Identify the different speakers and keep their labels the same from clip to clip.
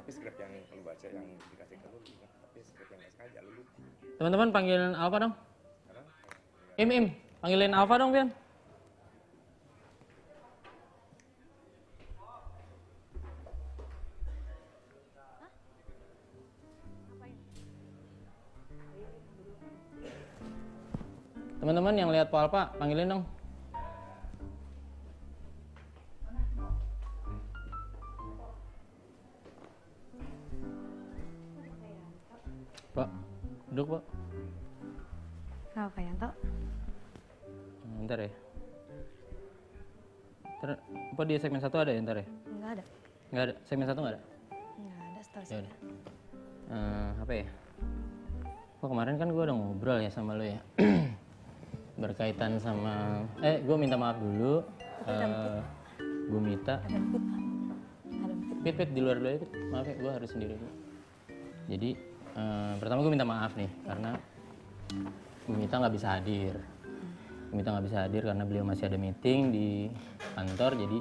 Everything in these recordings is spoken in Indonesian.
Speaker 1: Tapi skrip yang lu baca yang dikasih ke lu ingat, tapi skrip yang nggak sengaja lu lupa.
Speaker 2: Teman-teman panggilin Alfa dong.
Speaker 1: Karena
Speaker 2: Im, panggilin Alfa dong, Pian. Teman-teman yang lihat Po Alfa, panggilin dong. Pak, duduk Pak.
Speaker 3: Kenapa Yanto?
Speaker 2: Bentar ya. Apa di segmen 1 ada ya ntar ya?
Speaker 3: Enggak ada.
Speaker 2: Nggak ada, segmen 1 nggak ada?
Speaker 3: Enggak ada setahu
Speaker 2: Ya
Speaker 3: saya.
Speaker 2: udah. Apa ya? Oh, kemarin kan gue udah ngobrol ya sama lo ya. Berkaitan sama, gue minta maaf dulu. Gue minta.
Speaker 3: Ada Pit, Pak. Ada Pit.
Speaker 2: Pit di luar dulu ya, Pit. Maaf ya, gue harus sendiri dulu. Jadi, pertama gue minta maaf nih, karena Bu Mita nggak bisa hadir. Bu Mita nggak bisa hadir karena beliau masih ada meeting di kantor, jadi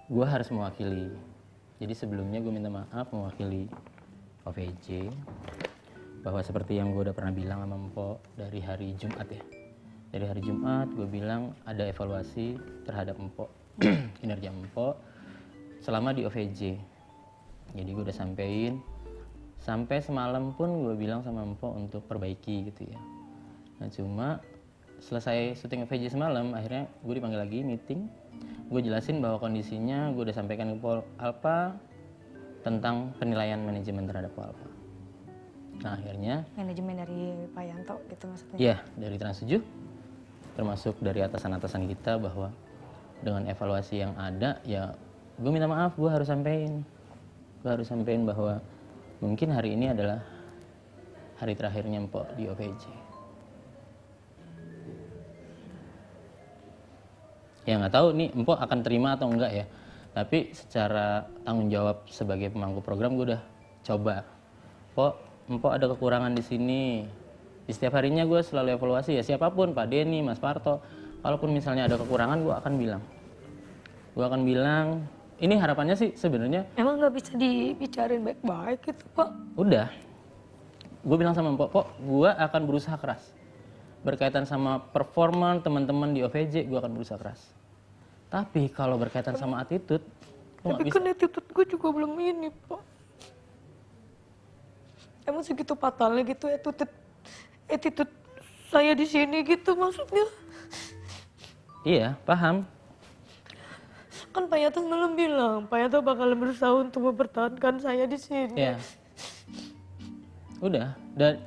Speaker 2: gue harus mewakili. Jadi sebelumnya gue minta maaf mewakili OVJ, bahwa seperti yang gue udah pernah bilang sama Mpok dari hari Jumat ya. Dari hari Jumat gue bilang ada evaluasi terhadap Mpok, kinerja Mpok selama di OVJ. Jadi gue udah sampein, sampai semalam pun gue bilang sama Mpok untuk perbaiki gitu ya. Nah cuma selesai syuting OVJ semalam, akhirnya gue dipanggil lagi meeting. Gue jelasin bahwa kondisinya gue udah sampaikan ke Pol Alpa tentang penilaian manajemen terhadap Pol Alpa. Nah akhirnya
Speaker 3: Manajemen dari Pak Yanto gitu maksudnya.
Speaker 2: iya, dari Trans 7, termasuk dari atasan-atasan kita, bahwa dengan evaluasi yang ada, ya gue minta maaf, gue harus sampein. Gue harus sampein bahwa mungkin hari ini adalah hari terakhirnya Mpok di OVJ. Ya nggak tahu nih Mpok akan terima atau enggak ya. Tapi secara tanggung jawab sebagai pemangku program gue udah coba. Mpok ada kekurangan di sini. Di setiap harinya gue selalu evaluasi ya, siapapun, Pak Denny, Mas Parto. Kalaupun misalnya ada kekurangan, gue akan bilang. Gue akan bilang, ini harapannya sih sebenarnya.
Speaker 3: Emang nggak bisa dibicarain baik-baik gitu Pak?
Speaker 2: Udah. Gue bilang sama Mpok, gue akan berusaha keras. Berkaitan sama performa teman-teman di OVJ, gue akan berusaha keras. Tapi kalau berkaitan sama attitude, gue nggak
Speaker 3: Tapi
Speaker 2: bisa.
Speaker 3: kan attitude gue juga belum ini Pak. Emang segitu fatalnya gitu attitude saya di sini gitu maksudnya.
Speaker 2: Iya, paham.
Speaker 3: Kan Pak Yanto semalam bilang, Pak Yanto bakal berusaha untuk mempertahankan saya di sini.
Speaker 2: Iya. Udah, dan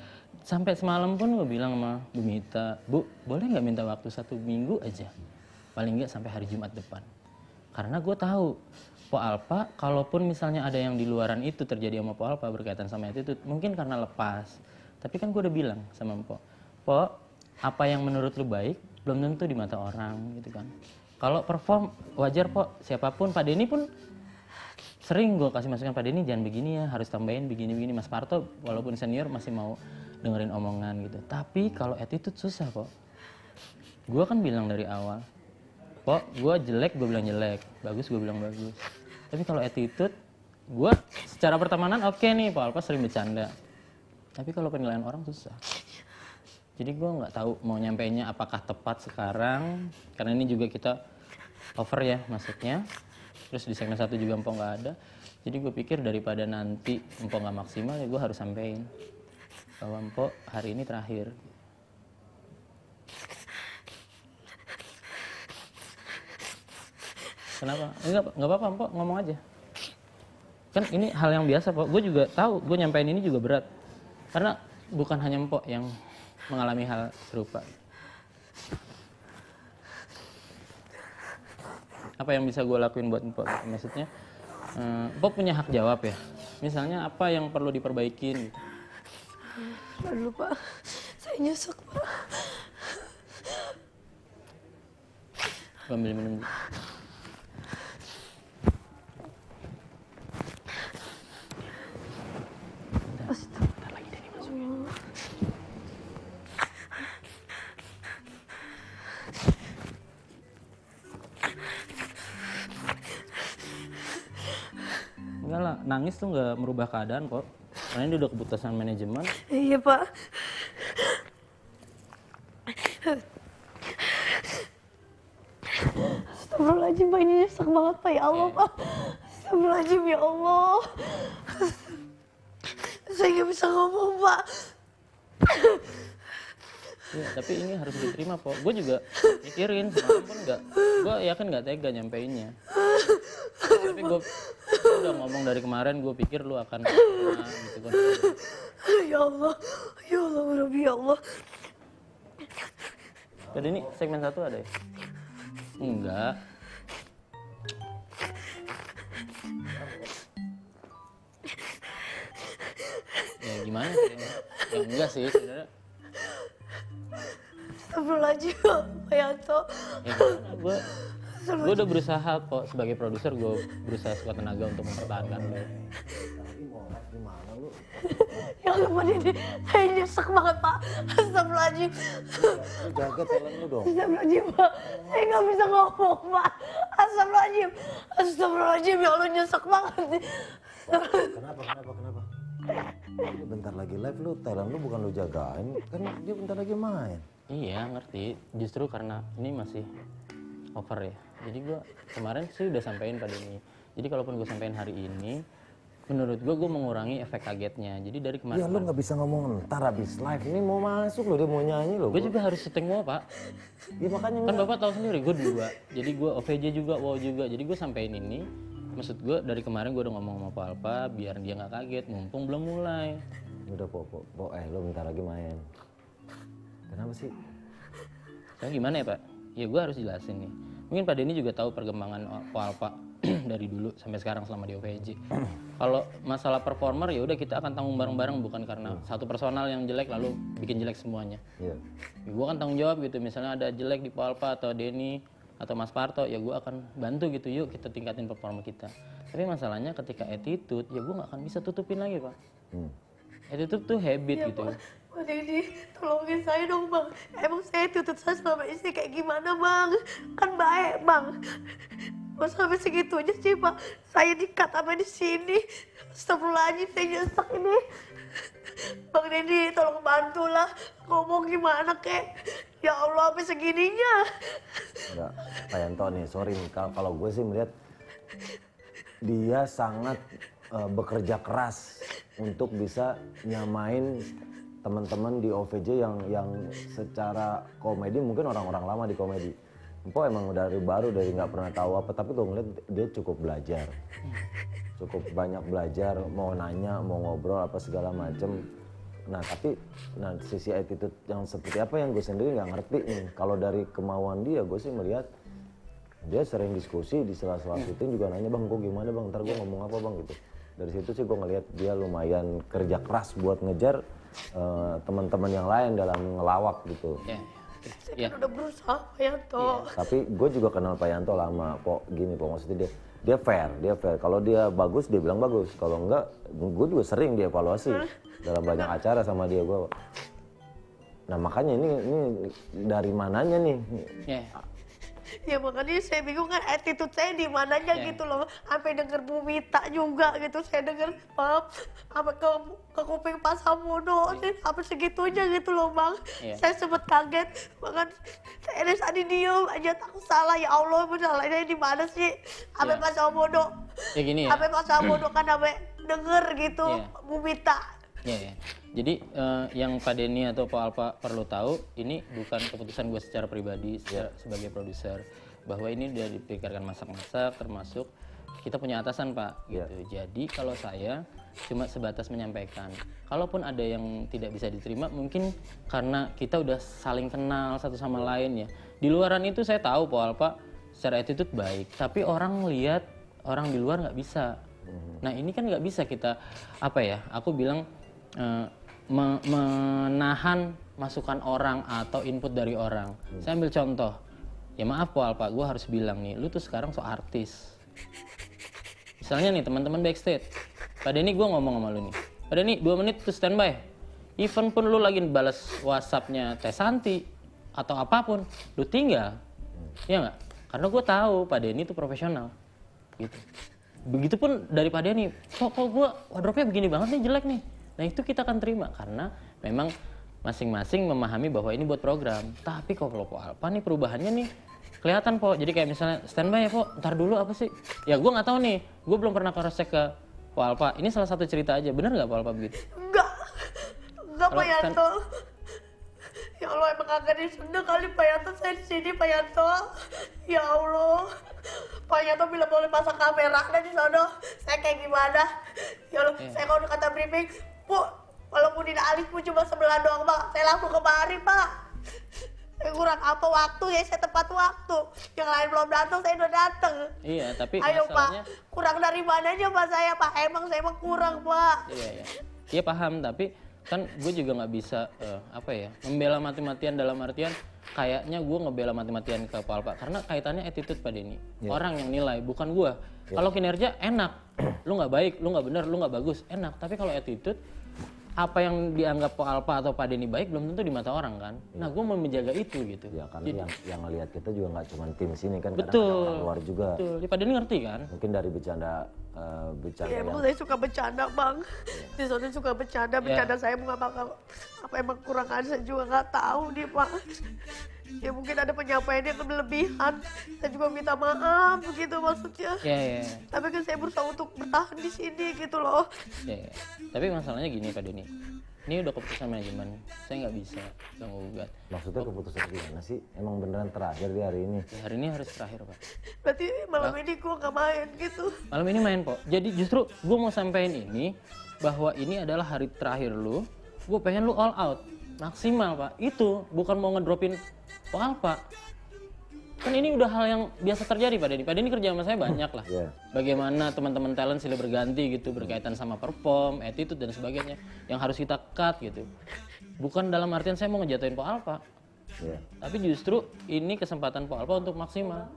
Speaker 2: sampai semalam pun gue bilang sama Bu Mita, Bu, boleh nggak minta waktu 1 minggu aja? Paling nggak sampai hari Jumat depan. Karena gue tahu, Po Alpa, kalaupun misalnya ada yang di luaran itu terjadi sama Po Alpa berkaitan sama attitude, mungkin karena lepas. Tapi kan gue udah bilang sama Po, apa yang menurut lu baik, belum tentu di mata orang gitu kan. Kalau perform, wajar Po, siapapun, Pak Denny pun sering gue kasih masukan, Pak Denny jangan begini ya, harus tambahin begini-begini. Mas Parto walaupun senior masih mau dengerin omongan gitu. Tapi kalau attitude susah kok. Gue kan bilang dari awal, Po, gue jelek, gue bilang jelek. Bagus, gue bilang bagus. Tapi kalau attitude, gue secara pertemanan oke nih, Po Alpa sering bercanda. Tapi kalau penilaian orang susah. Jadi gue nggak tahu mau nyampeinnya apakah tepat sekarang. Karena ini juga kita over ya masuknya. Terus di segmen 1 juga Mpok nggak ada. Jadi gue pikir daripada nanti Mpok nggak maksimal, ya gue harus sampein bahwa Mpok hari ini terakhir. Kenapa? Nggak apa-apa Mpok, ngomong aja. Kan ini hal yang biasa Pok. Gue juga tahu, gue nyampein ini juga berat. Karena bukan hanya Mpok yang mengalami hal serupa. Apa yang bisa gue lakuin buat Mpok? Maksudnya, Mpok punya hak jawab ya. Misalnya apa yang perlu diperbaikin gitu.
Speaker 3: Aduh Pak, saya nyesek Pak.
Speaker 2: Gue ambil minum. Bentar lagi Denny masuk. Enggak lah, nangis tuh nggak merubah keadaan kok. Karena ini udah keputusan manajemen.
Speaker 3: Iya Pak. Astagfirullahaladzim Pak, ini nyesek banget Pak, ya Allah Pak. Astagfirullahaladzim ya Allah. Saya nggak bisa ngomong Pak.
Speaker 2: Iya, tapi ini harus diterima kok. Gue juga mikirin semalam pun nggak, gue yakin nggak tega nyampeinnya. Tapi gue udah ngomong dari kemarin, gue pikir lu akan terima gitu kan.
Speaker 3: Ya Allah, Rabbi, ya Allah.
Speaker 2: Tadi ini segmen 1 ada ya? Enggak. Ya gimana sih? Ya enggak sih sebenarnya.
Speaker 3: Astagfirullahaladzim Pak Yanto.
Speaker 2: Ya gimana, gue udah berusaha kok sebagai produser, gue berusaha sekuat tenaga untuk mempertahankan lo.
Speaker 3: Ya Allah Pak, ini saya nyesek banget Pak. Astagfirullahaladzim.
Speaker 4: Jaga talent lu dong.
Speaker 3: Astagfirullahaladzim Pak, saya nggak bisa ngomong Pak. Astagfirullahaladzim, ya Allah nyesek banget.
Speaker 4: Kenapa? Ini bentar lagi live lu, talent lu bukan lu jagain, kan dia bentar lagi main.
Speaker 2: Iya ngerti, justru karena ini masih over ya. Jadi gue kemarin sih udah sampein pada ini. Jadi kalaupun gue sampein hari ini, menurut gue mengurangi efek kagetnya. Jadi dari kemarin.
Speaker 4: Ya lu nggak bisa ngomong ntar habis live ini mau masuk loh, dia mau nyanyi loh.
Speaker 2: Gue juga harus syuting wow pak.
Speaker 4: Ya makanya
Speaker 2: Kan bapak tahu sendiri, gue 2. Jadi gue OVJ juga, wow juga. Jadi gue sampein ini. Maksud gue dari kemarin gue udah ngomong sama Pak Alpa biar dia nggak kaget, mumpung belum mulai.
Speaker 4: Udah lu bentar lagi main. Kenapa sih?
Speaker 2: Saya gimana ya Pak? Ya gue harus jelasin nih. Mungkin Pak Denny juga tahu perkembangan Pak Alpa dari dulu sampai sekarang selama di OVJ. Kalau masalah performer ya udah kita akan tanggung bareng-bareng, bukan karena satu personal yang jelek lalu bikin jelek semuanya.
Speaker 4: Iya.
Speaker 2: Ya, gue kan tanggung jawab gitu. Misalnya ada jelek di Pak Alpa atau Denny atau Mas Parto, ya gue akan bantu gitu, yuk kita tingkatin performa kita. Tapi masalahnya ketika attitude, ya gue nggak akan bisa tutupin lagi Pak. Attitude tuh habit
Speaker 3: Ya
Speaker 2: gitu.
Speaker 3: Pak, Pak Denny, tolongin saya dong Bang. Emang saya tutut saya selama ini kayak gimana Bang? Kan baik Bang. Kok sampai segitunya sih Pak? Saya di-cut sampai di sini. Astagfirullahaladzim, saya nyesek ini. Bang Denny, tolong bantulah. Ngomong gimana kek? Ya Allah, sampai segininya.
Speaker 4: Enggak, Pak Yanto nih, sorry nih, kalau gue sih melihat dia sangat bekerja keras untuk bisa nyamain teman-teman di OVJ yang secara komedi mungkin orang-orang lama di komedi. Empo emang dari baru, dari nggak pernah tahu apa, tapi gue ngeliat dia cukup belajar, cukup banyak belajar, mau nanya, mau ngobrol apa segala macem. Nah tapi sisi attitude yang seperti apa yang gue sendiri nggak ngerti nih. Kalau dari kemauan dia, gue sih melihat dia sering diskusi di sela-sela syuting juga nanya, bang gue gimana bang, ntar gue ngomong apa bang gitu. Dari situ sih gue ngelihat dia lumayan kerja keras buat ngejar teman-teman yang lain dalam ngelawak gitu.
Speaker 3: Saya kan udah berusaha Pak Yanto.
Speaker 4: Tapi gue juga kenal Pak Yanto lama, kok gini kok maksudnya dia fair. Kalau dia bagus dia bilang bagus, kalau enggak gue juga sering dievaluasi dalam banyak acara sama dia gue. Nah makanya ini dari mananya nih?
Speaker 3: Ya makanya saya bingung kan attitude saya di mananya gitu loh. Sampai denger Bu Mita juga gitu, saya denger maaf sampai ke kuping Pak Samono, sampai segitunya gitu loh Bang. Saya sempet kaget, bahkan saya tadi diem aja takut salah, ya Allah salahnya di mana sih? Sampai Pak Samono, sampai Pak Samono kan sampai denger gitu Bu Mita.
Speaker 2: Jadi yang Pak Denny atau Pak Alpa perlu tahu, ini bukan keputusan gue secara pribadi sebagai produser, bahwa ini udah dipikirkan masak-masak, termasuk kita punya atasan Pak gitu. Jadi kalau saya cuma sebatas menyampaikan, kalaupun ada yang tidak bisa diterima mungkin karena kita udah saling kenal satu sama lain ya. Di luaran itu saya tahu Pak Alpa secara attitude baik, tapi orang lihat orang di luar nggak bisa. Nah ini kan nggak bisa kita aku bilang menahan masukan orang atau input dari orang. Saya ambil contoh, ya maaf Pak Alpa, gue harus bilang nih, lu tuh sekarang so artis. Misalnya nih teman-teman backstage, Pak Denny gue ngomong sama lu nih, Pak Denny 2 menit tuh standby. Even pun lu lagi balas WhatsApp-nya Teh Santi atau apapun, lu tinggal, ya nggak? Karena gue tahu Pak Denny tuh profesional, gitu. Begitupun daripada nih, kok gue wardrobe-nya begini banget nih, jelek nih. Nah itu kita akan terima karena memang masing-masing memahami bahwa ini buat program. Tapi kalau Po Alpa nih perubahannya nih kelihatan Po. Jadi kayak misalnya standby ya Po, ntar dulu apa sih? Ya gue nggak tahu nih, gue belum pernah cross check ke Po Alpa. Ini salah satu cerita aja, bener nggak Po Alpa begitu?
Speaker 3: Enggak
Speaker 2: Kalau
Speaker 3: Pak Yanto. Ya Allah emang agak disunda kali Pak Yanto, saya di sini Pak Yanto. Ya Allah. Pak Yanto bila boleh pasang kamera ada di sono, saya kayak gimana? Ya Allah, saya kalau kata briefing, Bu, walaupun tidak alih pun cuma sebelah doang Pak, saya langsung kemari Pak. Saya kurang apa waktu ya, saya tepat waktu. Yang lain belum datang, saya udah datang.
Speaker 2: Iya, tapi
Speaker 3: Ayo
Speaker 2: masalahnya...
Speaker 3: Pak, kurang dari mananya Pak saya Pak? Saya emang kurang Pak.
Speaker 2: Iya paham, tapi kan gue juga nggak bisa membela mati-matian dalam artian kayaknya gue ngebela mati-matian ke Po Alpa karena kaitannya attitude Pak Denny. Orang yang nilai bukan gue. Kalau kinerja enak, lu nggak baik, lu nggak benar, lu nggak bagus, enak. Tapi kalau attitude, apa yang dianggap Po Alpa atau Pak Denny baik belum tentu di mata orang kan. Nah gue mau menjaga itu gitu.
Speaker 4: Ya karena yang ngelihat kita juga nggak cuma tim sini kan,
Speaker 2: betul,
Speaker 4: kadang ada orang luar juga.
Speaker 2: Betul, Pak Denny ngerti kan?
Speaker 4: Mungkin dari bercanda
Speaker 3: Ya, emang saya suka bercanda Bang. Di sana suka bercanda saya mau apa emang kurang saya juga nggak tahu nih Pak. Ya mungkin ada penyampaiannya yang berlebihan. Saya juga minta maaf begitu maksudnya. Tapi kan saya berusaha untuk bertahan di sini gitu loh.
Speaker 2: Tapi masalahnya gini Pak Denny. Ini udah keputusan manajemen, saya nggak bisa gugat.
Speaker 4: Maksudnya keputusan gimana sih? Emang beneran terakhir di hari ini?
Speaker 2: Ya, hari ini harus terakhir Pak.
Speaker 3: Berarti malam ini gue nggak main gitu?
Speaker 2: Malam ini main Po. Jadi justru gue mau sampein ini, bahwa ini adalah hari terakhir lu, gue pengen lu all out, maksimal Pak. Itu bukan mau ngedropin Po Alpa. Kan ini udah hal yang biasa terjadi Pak Denny. Pak Denny kerja sama saya banyak lah. Bagaimana teman-teman talent silih berganti gitu berkaitan sama perform, attitude dan sebagainya yang harus kita cut gitu. Bukan dalam artian saya mau ngejatuhin Po Alpa. Tapi justru ini kesempatan Po Alpa untuk maksimal.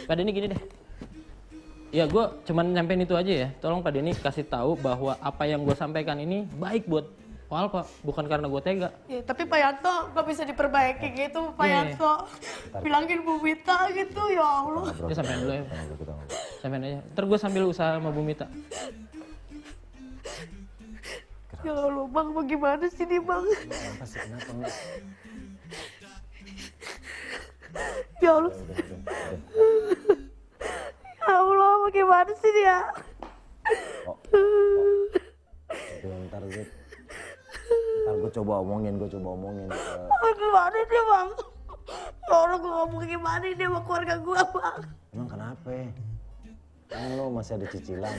Speaker 2: Pak Denny gini deh. Ya gue cuman nyampein itu aja ya. Tolong Pak Denny kasih tahu bahwa apa yang gue sampaikan ini baik buat Po Alpa, bukan karena gue tega.
Speaker 3: Ya, tapi Pak Yanto nggak bisa diperbaiki gitu Pak Yanto. Bilangin Bu Mita gitu ya Allah.
Speaker 2: Ya sampein dulu ya. Sampein aja. Ntar gue sambil usaha sama Bu Mita.
Speaker 3: Ya Allah Bang, bagaimana sih nih Bang?
Speaker 4: Apa sih, kenapa enggak?
Speaker 3: Ya Allah. Ya Allah, bagaimana sih dia?
Speaker 4: Ntar gue coba omongin.
Speaker 3: Gimana dia Bang? Ya Allah, gue ngomong gimana dia sama keluarga gue Bang?
Speaker 4: Emang kenapa? Kan lo masih ada cicilan.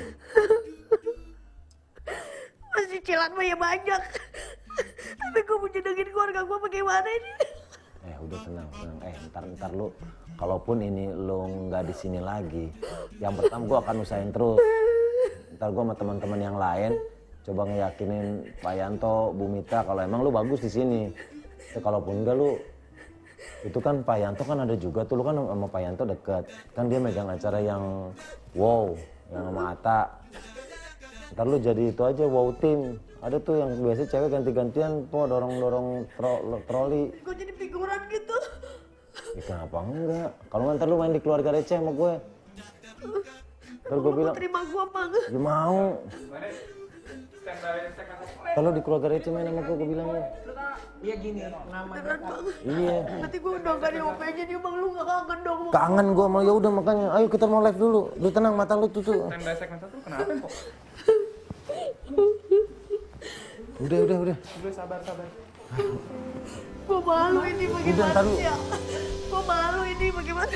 Speaker 3: Masih cicilan mah ya banyak. Tapi gue mau jenengin keluarga gue bagaimana ini?
Speaker 4: Udah tenang. Ntar lu, kalaupun ini lo nggak di sini lagi, yang pertama gue akan usahain terus. Ntar gue sama teman-teman yang lain coba ngeyakinin Pak Yanto, Bu Mita kalau emang lu bagus di sini. Kalaupun enggak lu, itu kan Pak Yanto kan ada juga tuh, lu kan sama Pak Yanto deket. Kan dia megang acara yang wow, yang sama Atta. Ntar lu jadi itu aja wow team. Ada tuh yang biasa cewek ganti-gantian po dorong-dorong troli.
Speaker 3: Gue jadi figuran gitu.
Speaker 4: Ya kenapa enggak? Kalau ntar lu main di keluarga receh sama gue. Ntar gue bilang
Speaker 3: terima gue Bang.
Speaker 4: Ya mau. Kalau di keluarga receh main sama gue bilang ya.
Speaker 5: Iya gini, namanya
Speaker 4: Iya.
Speaker 3: Nanti gue udah gak di OP-nya nih Bang, lu gak kangen dong?
Speaker 4: Kangen gue mau, ya udah makanya ayo kita mau live dulu. Lu tenang, mata lu tutup.
Speaker 1: Standby segmen 1 kenapa kok?
Speaker 4: Udah.
Speaker 1: Udah sabar.
Speaker 3: Gue malu ini bagaimana
Speaker 4: Udah, ntar lu.
Speaker 3: ya? Gue malu ini bagaimana?